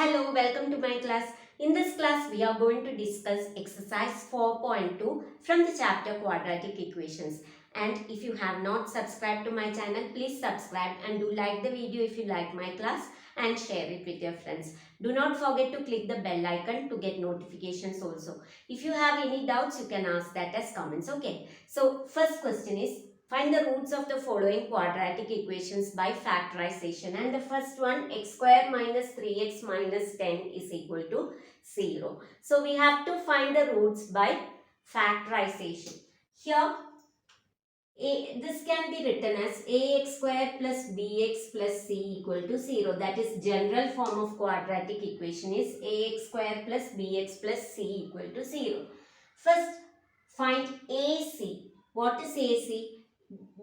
Hello, welcome to my class. In this class, we are going to discuss exercise 4.2 from the chapter Quadratic Equations. And if you have not subscribed to my channel, please subscribe and do like the video if you like my class and share it with your friends. Do not forget to click the bell icon to get notifications also. If you have any doubts, you can ask that as comments. Okay. So, first question is, find the roots of the following quadratic equations by factorization. And the first one, x square minus 3x minus 10 is equal to 0. So we have to find the roots by factorization. Here, this can be written as ax square plus bx plus c equal to 0. That is general form of quadratic equation is ax square plus bx plus c equal to 0. First, find AC. What is AC?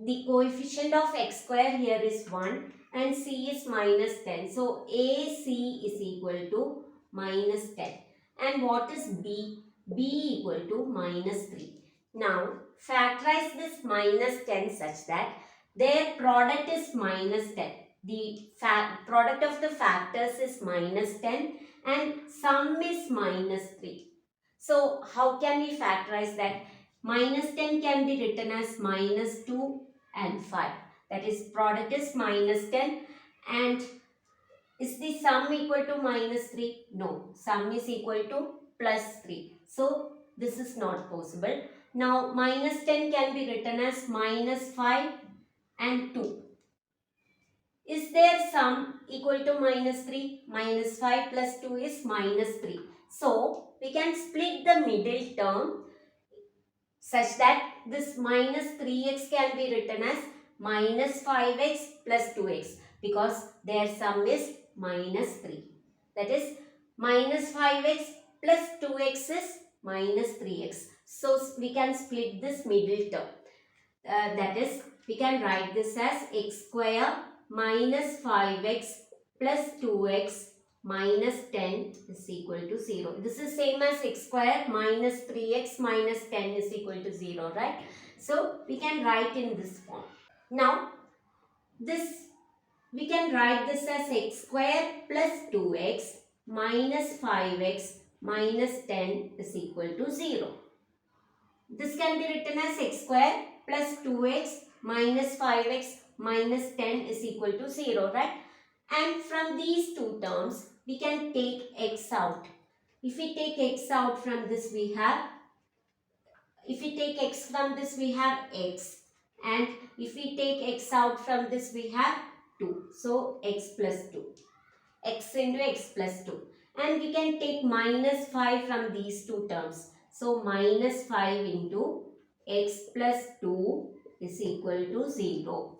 The coefficient of x square here is 1 and c is minus 10. So, AC is equal to minus 10. And what is B? B equal to minus 3. Now, factorize this minus 10 such that their product is minus 10. The product of the factors is minus 10 and sum is minus 3. So, how can we factorize that? Minus 10 can be written as minus 2 and 5. That is, product is minus 10 and is the sum equal to minus 3? No, sum is equal to plus 3. So, this is not possible. Now, minus 10 can be written as minus 5 and 2. Is their sum equal to minus 3? Minus 5 plus 2 is minus 3. So, we can split the middle term such that this minus 3x can be written as minus 5x plus 2x because their sum is minus 3. That is, minus 5x plus 2x is minus 3x. So, we can split this middle term. That is, we can write this as x square minus 5x plus 2x minus 10 is equal to 0. This is same as x square minus 3x minus 10 is equal to 0, right? So, we can write in this form. Now, we can write this as x square plus 2x minus 5x minus 10 is equal to 0. This can be written as x square plus 2x minus 5x minus 10 is equal to 0, right? And from these two terms, we can take x out. If we take x out from this, we have, if we take x from this, we have x. And if we take x out from this, we have 2. So, x plus 2. X into x plus 2. And we can take minus 5 from these two terms. So, minus 5 into x plus 2 is equal to 0.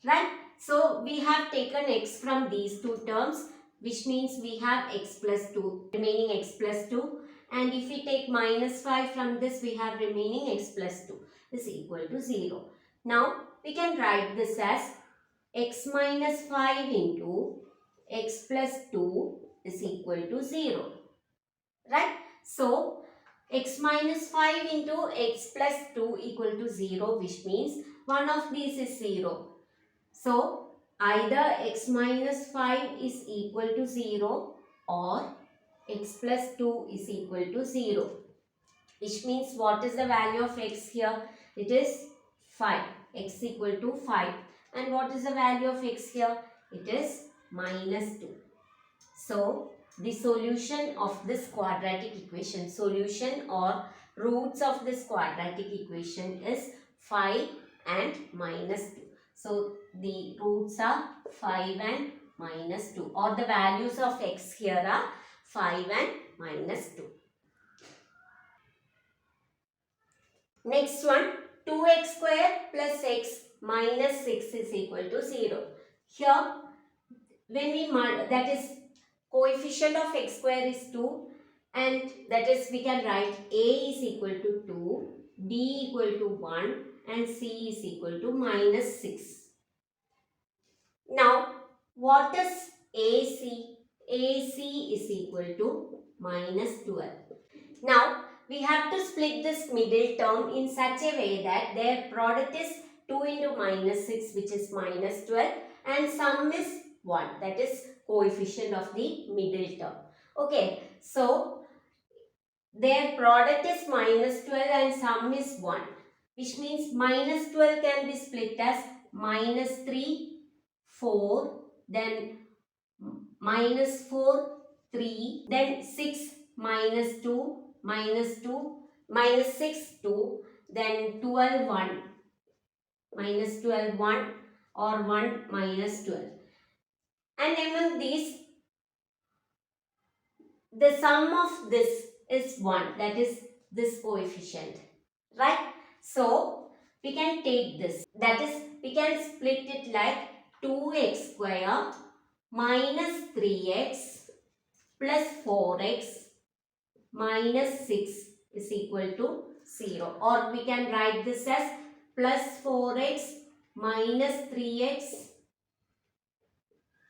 Right? So, we have taken x from these two terms, which means we have x plus 2, remaining x plus 2. And if we take minus 5 from this, we have remaining x plus 2 is equal to 0. Now, we can write this as x minus 5 into x plus 2 is equal to 0. Right? So, x minus 5 into x plus 2 equal to 0, which means one of these is 0. So, either x minus 5 is equal to 0 or x plus 2 is equal to 0. Which means what is the value of x here? It is 5. X equal to 5. And what is the value of x here? It is minus 2. So, the solution of this quadratic equation, solution or roots of this quadratic equation is 5 and minus 2. So, the roots are 5 and minus 2 or the values of x here are 5 and minus 2. Next one, 2x square plus x minus 6 is equal to 0. Here, when we that is coefficient of x square is 2 and that is we can write a is equal to 2, b equal to 1 and c is equal to minus 6. Now, what is AC? AC is equal to minus 12. Now, we have to split this middle term in such a way that their product is 2 into minus 6, which is minus 12, and sum is 1. That is, coefficient of the middle term. Okay, so their product is minus 12 and sum is 1, which means minus 12 can be split as minus 3, 4, then minus 4, 3, then 6, minus 2, minus 2, minus 6, 2, then 12, 1, minus 12, 1 or 1 minus 12. And among these, the sum of this is 1, that is this coefficient, right? So, we can take this, that is we can split it like 2x square minus 3x plus 4x minus 6 is equal to 0, or we can write this as plus 4x minus 3x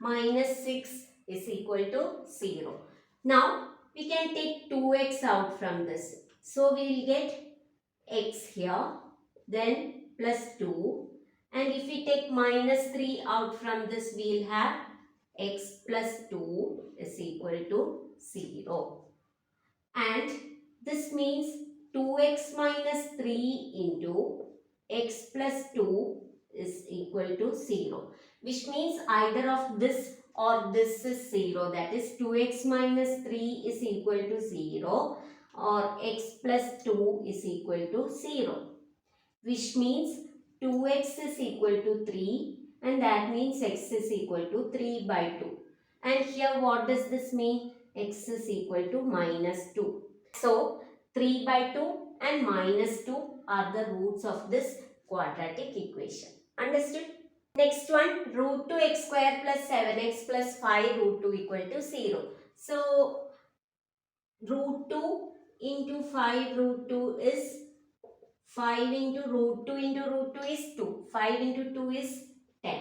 minus 6 is equal to 0. Now we can take 2x out from this. So we will get x here, then plus 2, and if we take minus 3 out from this, we will have x plus 2 is equal to 0. And this means 2x minus 3 into x plus 2 is equal to 0, which means either of this or this is 0, that is 2x minus 3 is equal to 0 or x plus 2 is equal to 0, which means 2x is equal to 3 and that means x is equal to 3 by 2. And here what does this mean? X is equal to minus 2. So 3 by 2 and minus 2 are the roots of this quadratic equation. Understood? Next one, root 2x square plus 7x plus 5 root 2 equal to 0. So root 2 into 5 root 2 is 5 into root 2 into root 2 is 2. 5 into 2 is 10.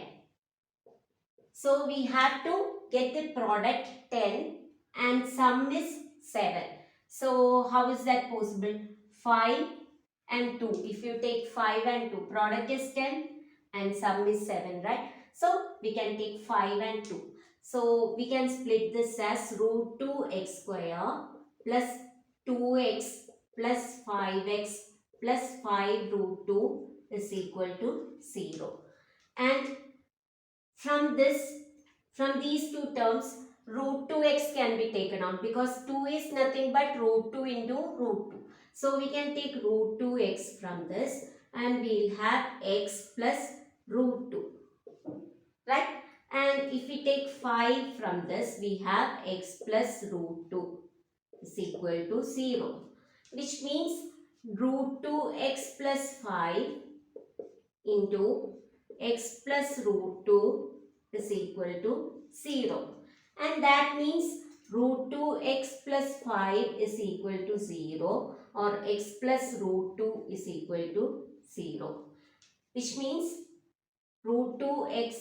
So we have to get the product 10 and sum is 7. So how is that possible? 5 and 2. If you take 5 and 2, product is 10 and sum is 7, right? So we can take 5 and 2. So we can split this as root 2x square plus 2x plus 5x plus 5 root 2 is equal to 0. And from these two terms, root 2x can be taken out because 2 is nothing but root 2 into root 2. So we can take root 2x from this and we will have x plus root 2. Right? And if we take 5 from this, we have x plus root 2 is equal to 0. Which means root 2x plus 5 into x plus root 2 is equal to 0. And that means root 2x plus 5 is equal to 0 or x plus root 2 is equal to 0. Which means root 2x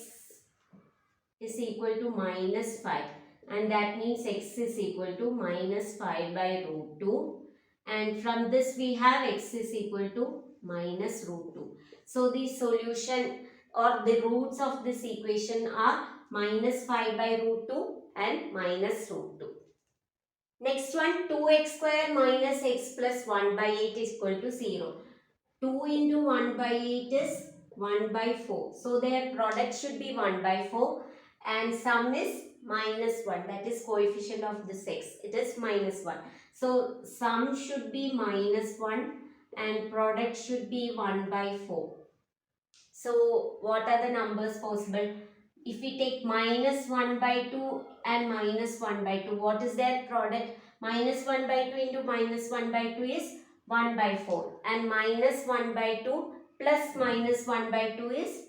is equal to minus 5 and that means x is equal to minus 5 by root 2. And from this we have x is equal to minus root 2. So the solution or the roots of this equation are minus 5 by root 2 and minus root 2. Next one, 2x square minus x plus 1 by 8 is equal to 0. 2 into 1 by 8 is 1 by 4. So their product should be 1 by 4 and sum is minus 1, that is coefficient of this x. It is minus 1. So sum should be minus 1 and product should be 1 by 4. So what are the numbers possible? If we take minus 1 by 2 and minus 1 by 2, what is their product? Minus 1 by 2 into minus 1 by 2 is 1 by 4 and minus 1 by 2 plus minus 1 by 2 is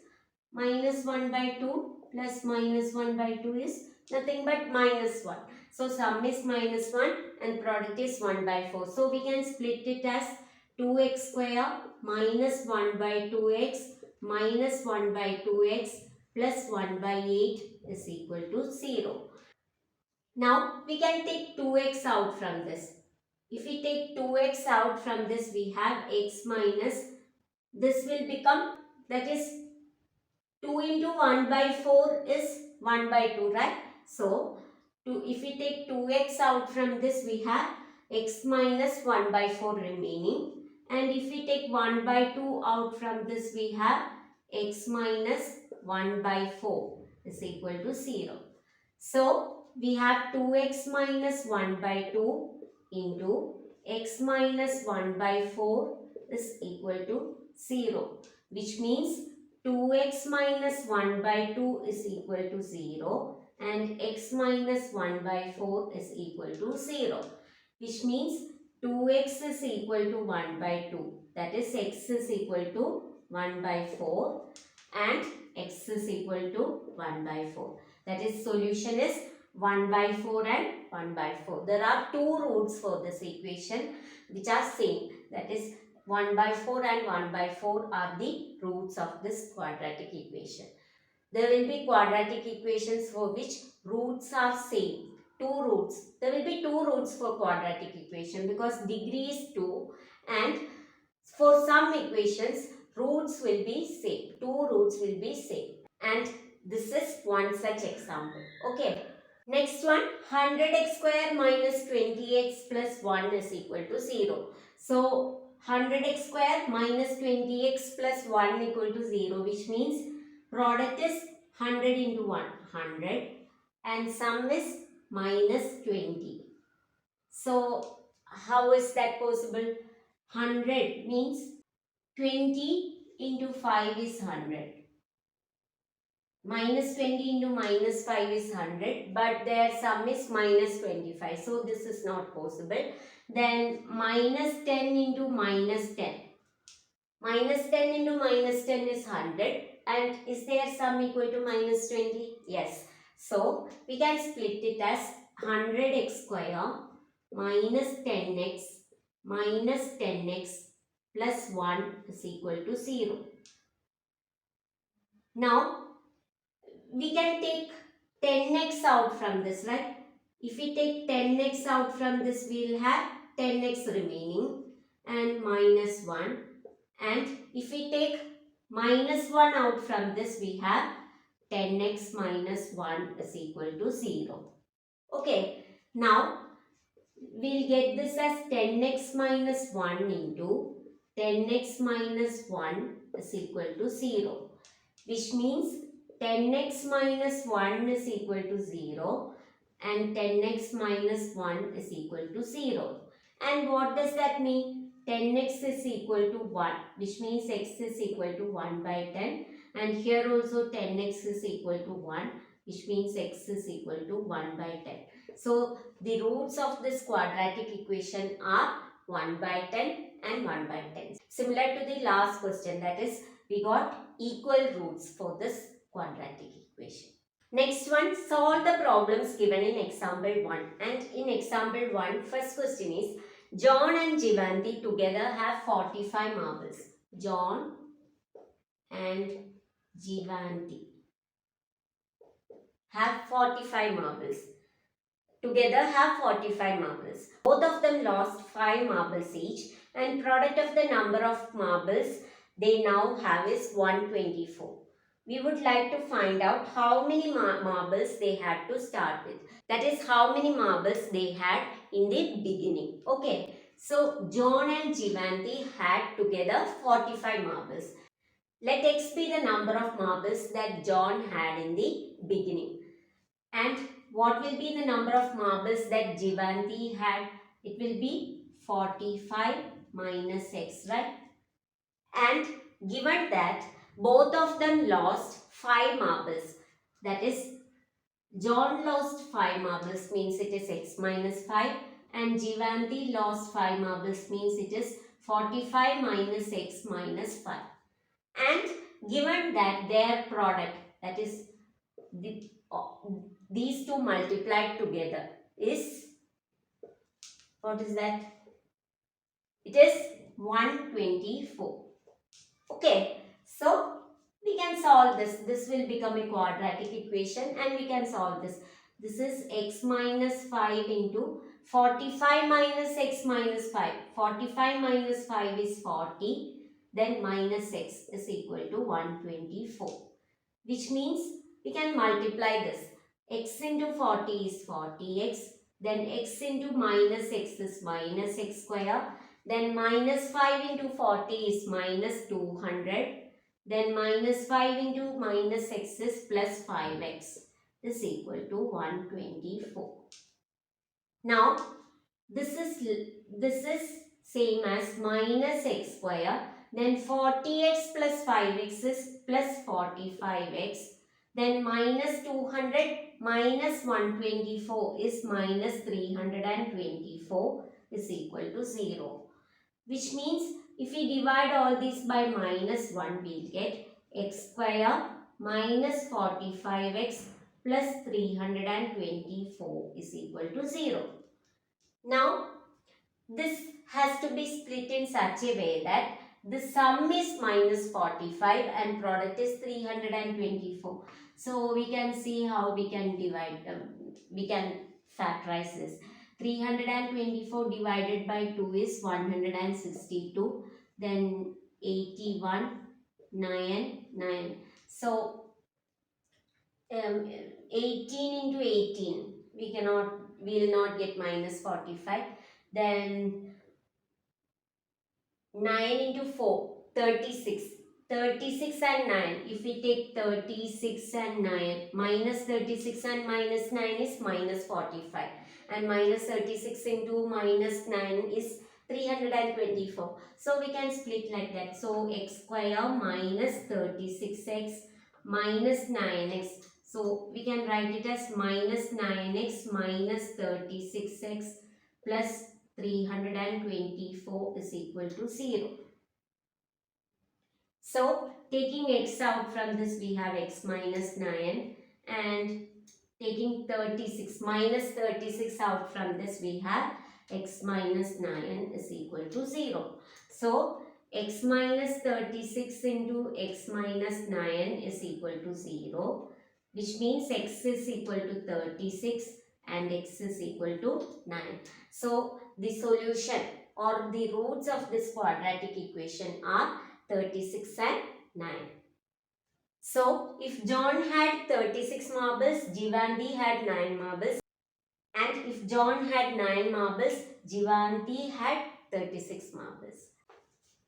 minus 1 by 2 plus minus 1 by 2 is nothing but minus 1. So sum is minus 1 and product is 1 by 4. So we can split it as 2x square minus 1 by 2x minus 1 by 2x plus 1 by 8 is equal to 0. Now we can take 2x out from this. If we take 2x out from this, we have x minus, this will become, that is 2 into 1 by 4 is 1 by 2, right? So if we take 2x out from this, we have x minus 1 by 4 remaining. And if we take 1 by 2 out from this, we have x minus 1 by 4 is equal to 0. So we have 2x minus 1 by 2 into x minus 1 by 4 is equal to 0, which means 2x minus 1 by 2 is equal to 0 and x minus 1 by 4 is equal to 0, which means 2x is equal to 1 by 2, that is x is equal to 1 by 4 and x is equal to 1 by 4. That is, solution is 1 by 4 and 1 by 4. There are two roots for this equation which are same, that is 1 by 4 and 1 by 4 are the roots of this quadratic equation. There will be quadratic equations for which roots are same. Two roots. There will be two roots for quadratic equation because degree is 2, and for some equations roots will be same. Two roots will be same. And this is one such example. Okay. Next one, 100x square minus 20x plus 1 is equal to 0. So 100x square minus 20x plus 1 equal to 0, which means product is 100 into 1, 100, and sum is minus 20. So how is that possible? 100 means 20 into 5 is 100. Minus 20 into minus 5 is 100, but their sum is minus 25. So this is not possible. Then minus 10 into minus 10. Minus 10 into minus 10 is 100. And is their sum equal to minus 20? Yes. So we can split it as 100x square minus 10x plus 1 is equal to 0. Now we can take 10x out from this, right? If we take 10x out from this, we will have 10x remaining and minus 1. And if we take minus 1 out from this, we have 10x minus 1 is equal to 0. Okay, now we'll get this as 10x minus 1 into 10x minus 1 is equal to 0, which means 10x minus 1 is equal to 0 and 10x minus 1 is equal to 0. And what does that mean? 10x is equal to 1, which means x is equal to 1 by 10, and here also 10x is equal to 1, which means x is equal to 1 by 10. So the roots of this quadratic equation are 1 by 10 and 1 by 10. Similar to the last question, that is, we got equal roots for this quadratic equation. Next one, solve the problems given in example 1. And in example 1, first question is, John and Jivanti together have 45 marbles. John and Jivanti have 45 marbles. Together have 45 marbles. Both of them lost 5 marbles each, and product of the number of marbles they now have is 124. We would like to find out how many marbles they had to start with. That is, how many marbles they had in the beginning. Okay. So John and Jivanti had together 45 marbles. Let x be the number of marbles that John had in the beginning. And what will be the number of marbles that Jivanti had? It will be 45 minus x, right? And given that both of them lost 5 marbles, that is, John lost 5 marbles means it is x minus 5, and Jivanti lost 5 marbles means it is 45 minus x minus 5. And given that their product, that is these two multiplied together is, what is that? It is 124. Okay, so we can solve this. This will become a quadratic equation and we can solve this. This is x minus 5 into 45 minus x minus 5. 45 minus 5 is 40. Then minus x is equal to 124. Which means we can multiply this. x into 40 is 40x, then x into minus x is minus x square, then minus 5 into 40 is minus 200, then minus 5 into minus x is plus 5x is equal to 124. Now this is same as minus x square, then 40x plus 5x is plus 45x, then minus 200 minus 124 is minus 324 is equal to 0. Which means if we divide all these by minus 1, we'll get x square minus 45x plus 324 is equal to 0. Now, this has to be split in such a way that the sum is minus 45 and product is 324. So, we can see how we can divide we can factorize this. 324 divided by 2 is 162. Then 81, 9. So, 18 into 18, we will not get minus 45. Then 9 into 4, 36. 36 and 9. If we take 36 and 9, minus 36 and minus 9 is minus 45. And minus 36 into minus 9 is 324. So we can split like that. So x square minus 36x minus 9x. So we can write it as minus 9x minus 36x plus 324 is equal to 0. So, taking x out from this, we have x minus 9, and taking 36 minus 36 out from this, we have x minus 9 is equal to 0. So, x minus 36 into x minus 9 is equal to 0, which means x is equal to 36 and x is equal to 9. So, the solution or the roots of this quadratic equation are 36 and 9. So, if John had 36 marbles, Jivanti had 9 marbles. And if John had 9 marbles, Jivanti had 36 marbles.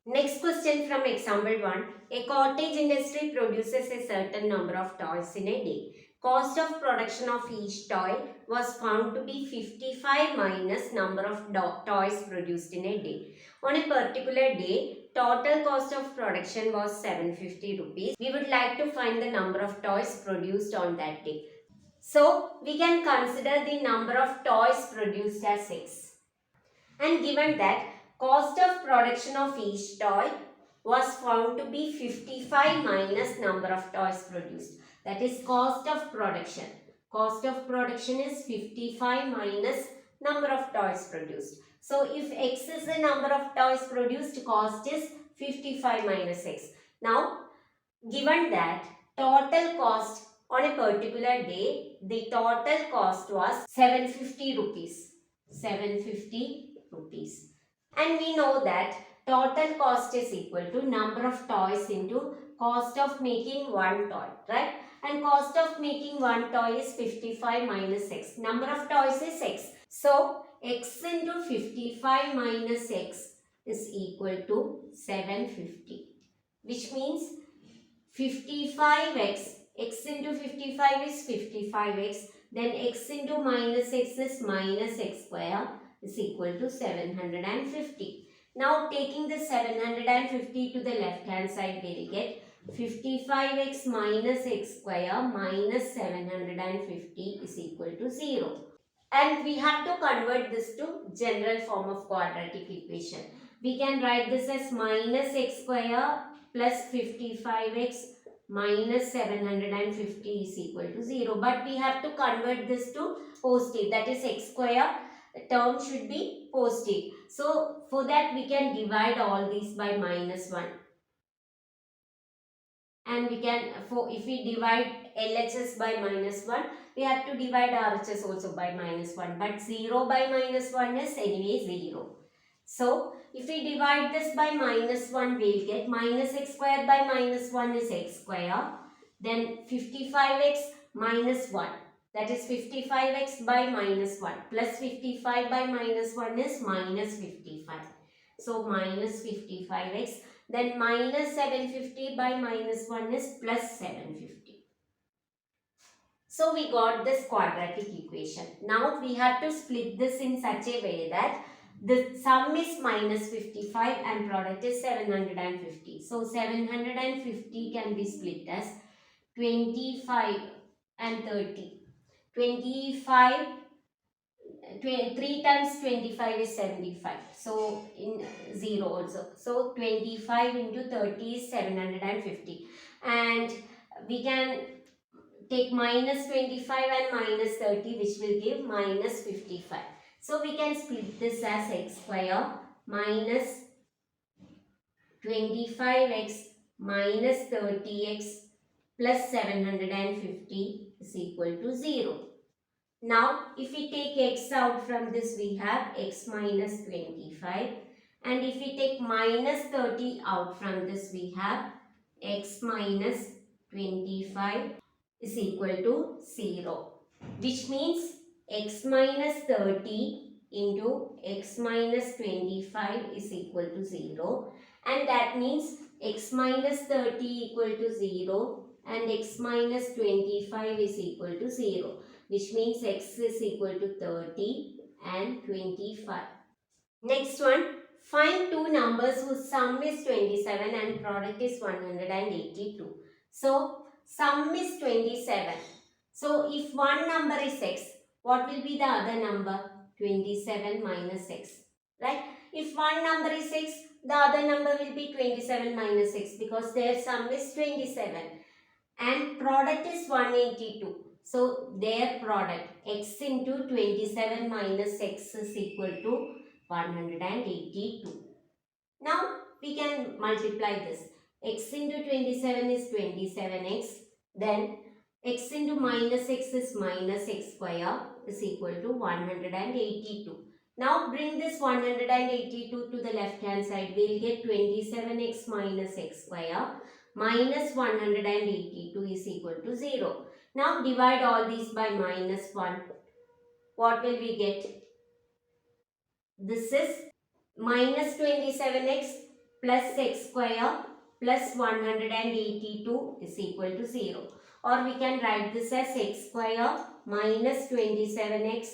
Next question from example 1. A cottage industry produces a certain number of toys in a day. Cost of production of each toy was found to be 55 minus number of toys produced in a day. On a particular day, total cost of production was 750 rupees. We would like to find the number of toys produced on that day. So, we can consider the number of toys produced as X. And given that cost of production of each toy was found to be 55 minus number of toys produced. That is cost of production. Cost of production is 55 minus number of toys produced. So, if X is the number of toys produced, cost is 55 minus X. Now, given that total cost on a particular day, the total cost was 750 rupees. 750 rupees. And we know that total cost is equal to number of toys into cost of making one toy, right? And cost of making one toy is 55 minus X. Number of toys is X. So, X into 55 minus X is equal to 750. Which means 55x, x into 55 is 55x, then x into minus x is minus x square is equal to 750. Now taking the 750 to the left hand side, we will get 55x minus x square minus 750 is equal to 0. And we have to convert this to general form of quadratic equation. We can write this as minus x square plus 55x minus 750 is equal to 0. But we have to convert this to positive. That is x square term should be positive. So, for that we can divide all these by minus 1. And we can, if we divide LHS by minus 1, we have to divide RHS also by minus 1. But 0 by minus 1 is anyway 0. So, if we divide this by minus 1, we will get minus x square by minus 1 is x square. Then 55x minus 1. That is 55x by minus 1 plus 55 by minus 1 is minus 55. So minus 55x. Then minus 750 by minus 1 is plus 750. So we got this quadratic equation. Now we have to split this in such a way that the sum is minus 55 and product is 750. So 750 can be split as 25 and 30. 25, 3 times 25 is 75. So in 0 also. So 25 into 30 is 750. And we can take minus 25 and minus 30, which will give minus 55. So we can split this as x square minus 25x minus 30x plus 750 is equal to 0. Now, if we take x out from this, we have x minus 25. And if we take minus 30 out from this, we have x minus 25 is equal to 0. Which means x minus 30 into x minus 25 is equal to 0. And that means x minus 30 equal to 0 and x minus 25 is equal to 0. Which means x is equal to 30 and 25. Next one, find two numbers whose sum is 27 and product is 182. So, sum is 27. So, if one number is x, what will be the other number? 27 minus x. Right? If one number is x, the other number will be 27 minus x because their sum is 27. And product is 182. So, their product x into 27 minus x is equal to 182. Now, we can multiply this. X into 27 is 27x. Then, x into minus x is minus x square is equal to 182. Now, bring this 182 to the left hand side. We will get 27x minus x square minus 182 is equal to 0. Now, divide all these by minus 1. What will we get? This is minus 27x plus x square plus 182 is equal to 0. Or we can write this as x square minus 27x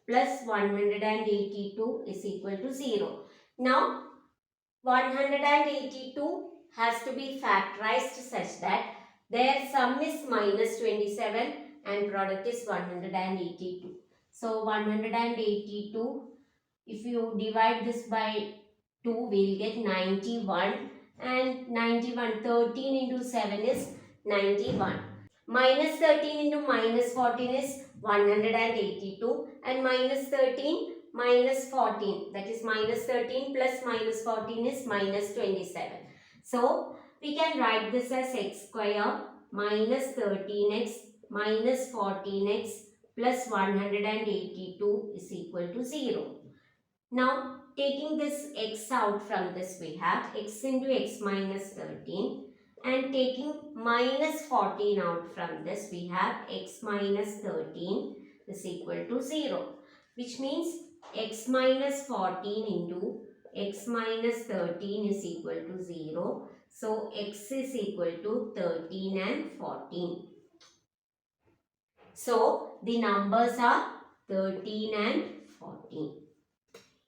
plus 182 is equal to 0. Now, 182 has to be factorized such that their sum is minus 27 and product is 182. So, 182, if you divide this by 2, we will get 91 and 91, 13 into 7 is 91. Minus 13 into minus 14 is 182 and minus 13 minus 14, that is minus 13 plus minus 14 is minus 27. So, we can write this as x square minus 13x minus 14x plus 182 is equal to 0. Now, taking this x out from this, we have x into x minus 13 and taking minus 14 out from this, we have x minus 13 is equal to 0. Which means x minus 14 into x minus 13 is equal to 0. So, x is equal to 13 and 14. So, the numbers are 13 and 14.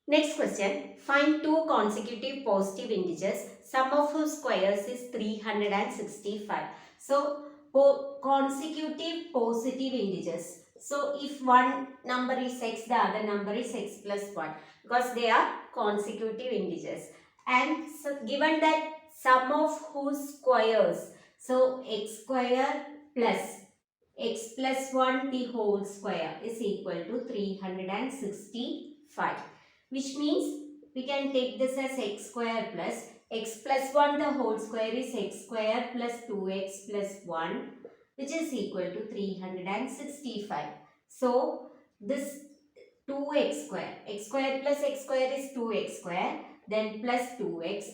Next question, find two consecutive positive integers, sum of whose squares is 365. So, consecutive positive integers. So, if one number is x, the other number is x plus 1 because they are consecutive integers. And so, given that sum of whose squares, so x square plus x plus 1 the whole square is equal to 365. Which means we can take this as x square plus x plus 1 the whole square is x square plus 2x plus 1 which is equal to 365. So, this 2x square plus x square is 2x square, then plus 2x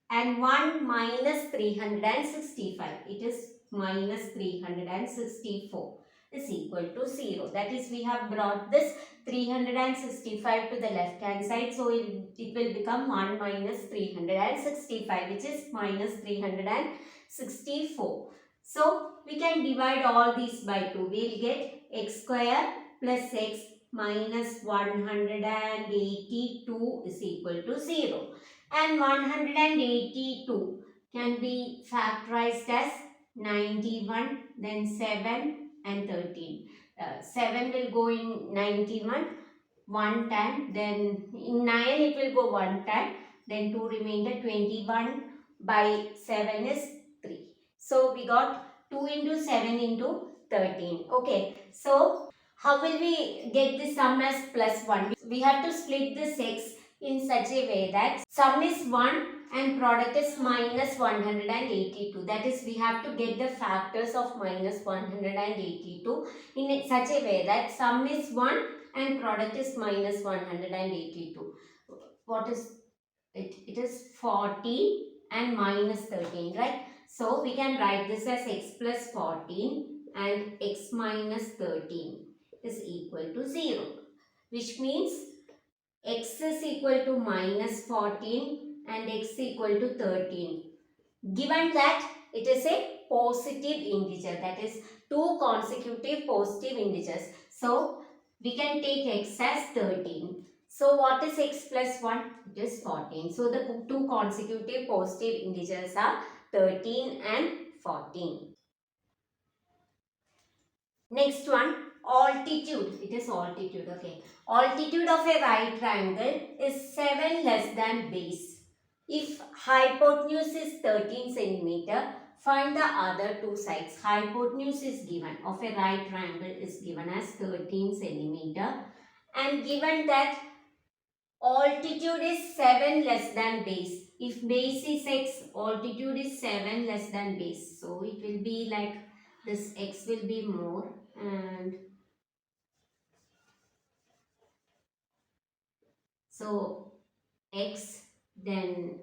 and 1 minus 365, it is minus 364 is equal to 0. That is, we have brought this 365 to the left hand side. So it will become 1 minus 365, which is minus 364. So we can divide all these by 2. We will get x square plus x minus 182 is equal to 0. And 182 can be factorized as 91, then 7 and 13. 7 will go in 91 one time, then in 9 it will go one time, then 2 remainder. 21 by 7 is 3. So we got 2 into 7 into 13. Okay, so how will we get the sum as plus 1? We have to split this x in such a way that sum is 1 and product is minus 182. That is, we have to get the factors of minus 182 in such a way that sum is 1 and product is minus 182. What is it? It is 14 and minus 13, right? So we can write this as x plus 14 and x minus 13 is equal to 0, which means x is equal to minus 14 and x equal to 13. Given that it is a positive integer, that is 2 consecutive positive integers. So we can take x as 13. So what is x plus 1? It is 14. So the 2 consecutive positive integers are 13 and 14. Next one, altitude. It is altitude. Okay. Altitude of a right triangle is 7 less than base. If hypotenuse is 13 centimeter, find the other two sides. Hypotenuse is given of a right triangle is given as 13 centimeter, and given that altitude is 7 less than base. If base is x, altitude is 7 less than base. So it will be like this, x will be more, and so x, then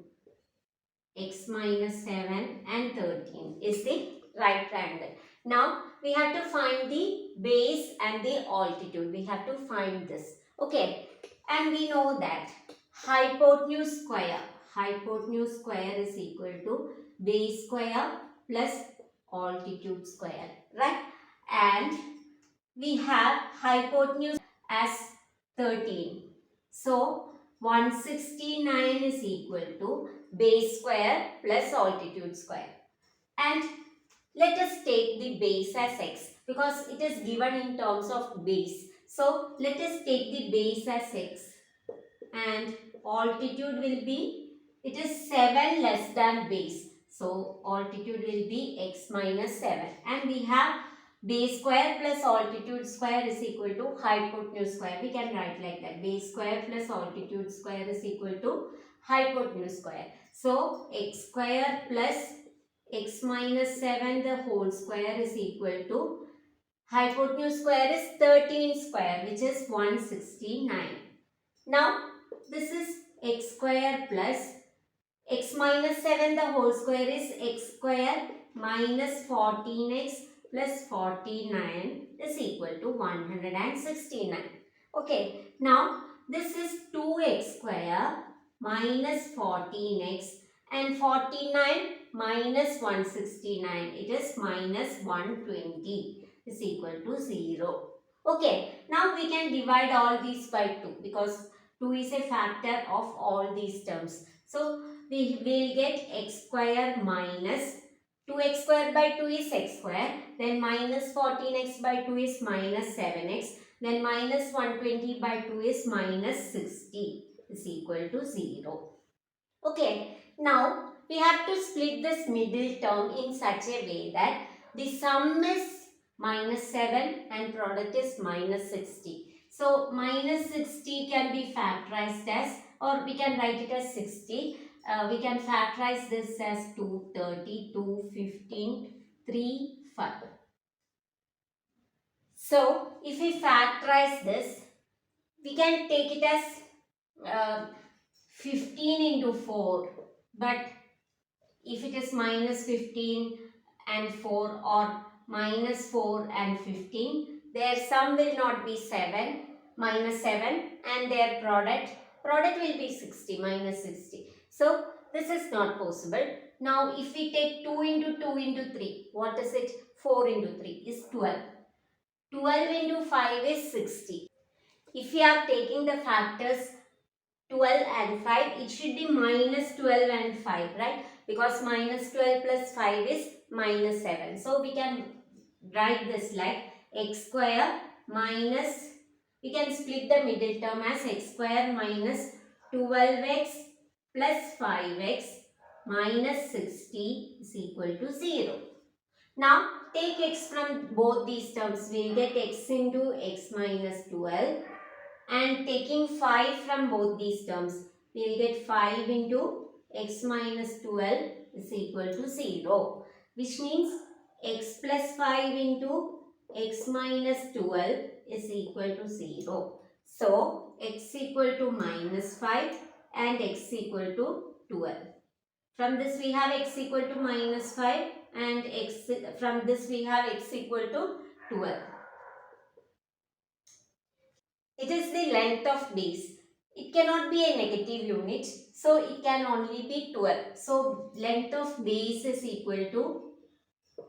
x minus 7 and 13 is the right triangle. Now we have to find the base and the altitude. We have to find this. Okay, and we know that hypotenuse square is equal to base square plus altitude square, right? And we have hypotenuse as 13. So 169 is equal to base square plus altitude square. And let us take the base as x because it is given in terms of base. So let us take the base as x, and altitude will be, it is 7 less than base. So altitude will be x minus 7, and we have base square plus altitude square is equal to hypotenuse square. We can write like that, base square plus altitude square is equal to hypotenuse square. So x square plus x minus 7 the whole square is equal to hypotenuse square is 13 square, which is 169. Now this is x square plus x minus 7 the whole square is x square minus 14x plus 49 is equal to 169. Okay, now this is 2x square minus 14x and 49 minus 169. It is minus 120 is equal to 0. Okay, now we can divide all these by 2 because 2 is a factor of all these terms. So we will get x square minus 2x square by 2 is x square, then minus 14x by 2 is minus 7x, then minus 120 by 2 is minus 60 is equal to 0. Okay, now we have to split this middle term in such a way that the sum is minus 7 and product is minus 60. So minus 60 can be factorized as, or we can write it as 60. We can factorize this as 230, 215, 3, 5. So if we factorize this, we can take it as 15 into 4. But if it is minus 15 and 4, or minus 4 and 15. Their sum will not be 7, minus 7, and their product will be 60, minus 60. So this is not possible. Now if we take 2 into 2 into 3, what is it? 4 into 3 is 12. 12 into 5 is 60. If we are taking the factors 12 and 5, it should be minus 12 and 5, right? Because minus 12 plus 5 is minus 7. So we can write this like x square minus, we can split the middle term as x square minus 12x plus 5x minus 60 is equal to 0. Now take x from both these terms. We will get x into x minus 12, and taking 5 from both these terms, we will get 5 into x minus 12 is equal to 0, which means x plus 5 into x minus 12 is equal to 0. So x equal to minus 5 and x equal to 12. From this we have x equal to minus 5 and from this we have x equal to 12. It is the length of base. It cannot be a negative unit, so it can only be 12. So length of base is equal to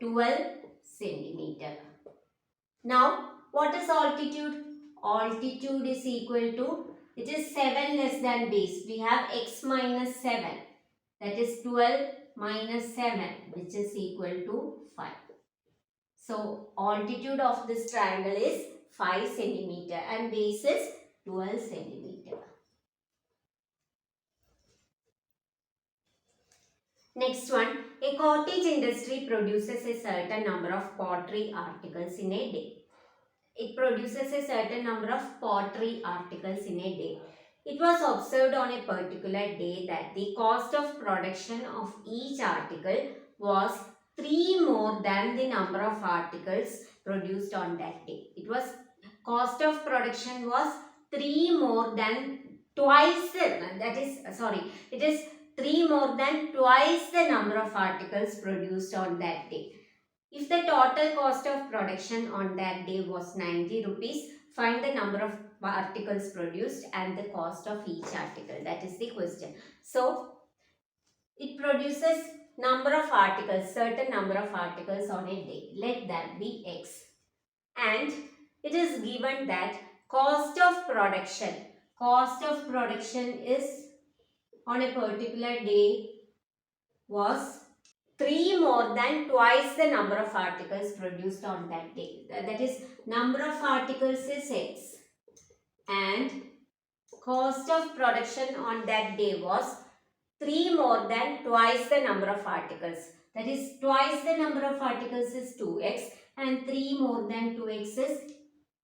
12 centimeter. Now what is altitude? Altitude is equal to, it is 7 less than base. We have x minus 7, that is 12 minus 7, which is equal to 5. So altitude of this triangle is 5 centimeter and base is 12 centimeter. Next one, a cottage industry produces a certain number of pottery articles in a day. It produces a certain number of pottery articles in a day. It was observed on a particular day that the cost of production of each article was 3 more than the number of articles produced on that day. It was, cost of production was 3 more than twice, it is 3 more than twice the number of articles produced on that day. If the total cost of production on that day was 90 rupees, find the number of articles produced and the cost of each article. That is the question. So, it produces number of articles, certain number of articles on a day. Let that be x. And it is given that cost of production is on a particular day was 3 more than twice the number of articles produced on that day. That is, number of articles is x and cost of production on that day was 3 more than twice the number of articles. That is, twice the number of articles is 2x and 3 more than 2x is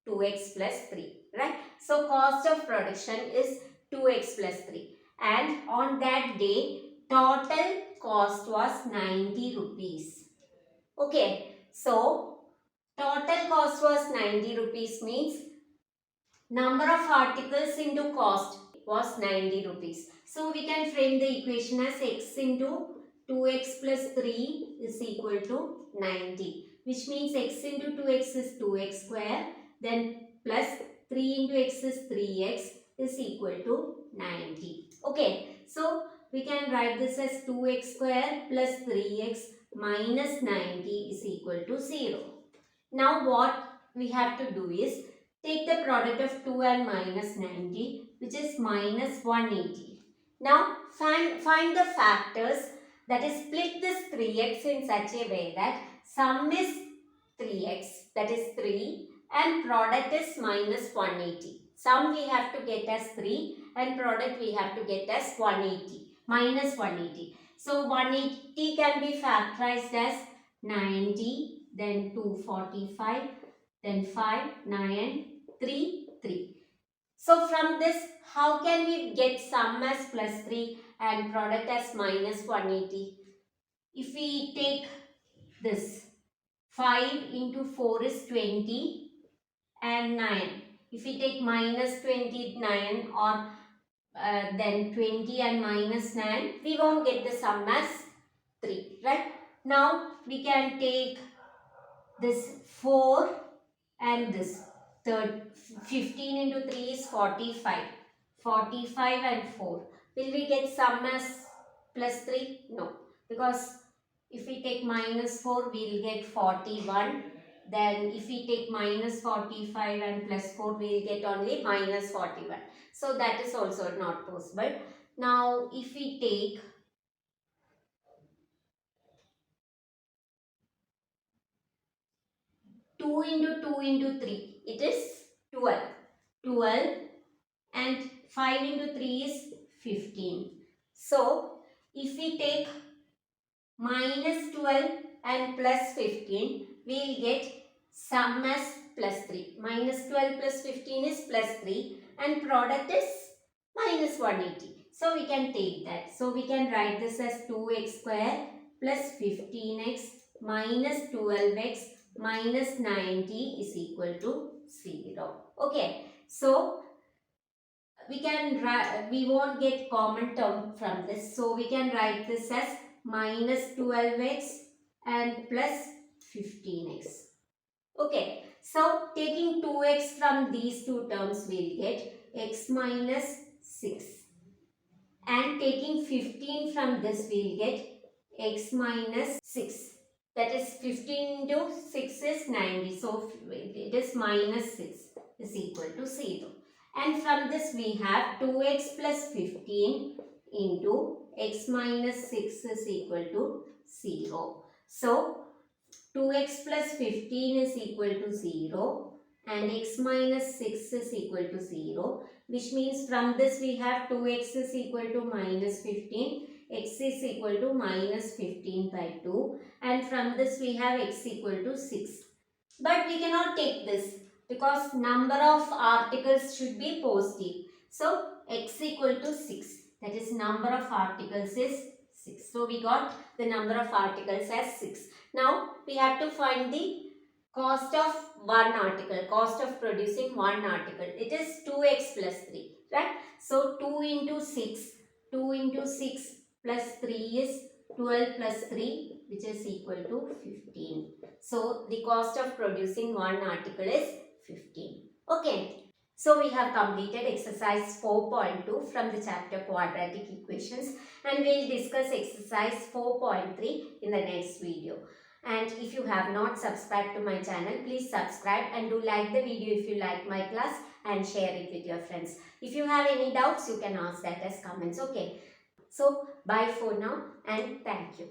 2x plus 3, right? So cost of production is 2x plus 3, and on that day total cost was 90 rupees. Okay, so total cost was 90 rupees means number of articles into cost was 90 rupees. So we can frame the equation as x into 2x plus 3 is equal to 90, which means x into 2x is 2x square, then plus 3 into x is 3x is equal to 90. Okay, so we can write this as 2x square plus 3x minus 90 is equal to 0. Now what we have to do is take the product of 2 and minus 90, which is minus 180. Now find the factors, that is split this 3x in such a way that sum is 3x, that is 3, and product is minus 180. Sum we have to get as 3 and product we have to get as 180, minus 180. So 180 can be factorized as 90, then 245, then 5, 9, 3, 3. So from this, how can we get sum as plus 3 and product as minus 180? If we take this, 5 into 4 is 20 and 9. If we take minus 29 or then 20 and minus 9, we won't get the sum as 3, right? Now we can take this 4 and this third 15 into 3 is 45. 45 and 4. Will we get sum as plus 3? No. Because if we take minus 4, we will get 41. Then if we take minus 45 and plus 4, we will get only minus 41. So that is also not possible. Now if we take 2 into 2 into 3, it is 12. 12 and 5 into 3 is 15. So if we take minus 12 and plus 15, we will get sum as plus 3. Minus 12 plus 15 is plus 3 and product is minus 180. So we can take that. So we can write this as 2x square plus 15x minus 12x minus 90 is equal to 0. Okay. So we won't get common term from this. So we can write this as minus 12x and plus 15x. Okay. So taking 2x from these two terms, we will get x minus 6. And taking 15 from this, we will get x minus 6. That is 15 into 6 is 90. So it is minus 6 is equal to 0. And from this we have 2x plus 15 into x minus 6 is equal to 0. So 2x plus 15 is equal to 0 and x minus 6 is equal to 0, which means from this we have 2x is equal to minus 15, x is equal to minus 15 by 2, and from this we have x equal to 6. But we cannot take this because number of articles should be positive. So x equal to 6. That is number of articles is 6. So we got the number of articles as 6. Now we have to find the cost of one article, cost of producing one article. It is 2x plus 3, right? So 2 into 6, 2 into 6 plus 3 is 12 plus 3, which is equal to 15. So the cost of producing one article is 15. Okay. So we have completed exercise 4.2 from the chapter Quadratic Equations, and we will discuss exercise 4.3 in the next video. And if you have not subscribed to my channel, please subscribe and do like the video if you like my class and share it with your friends. If you have any doubts, you can ask that as comments. Okay. So bye for now and thank you.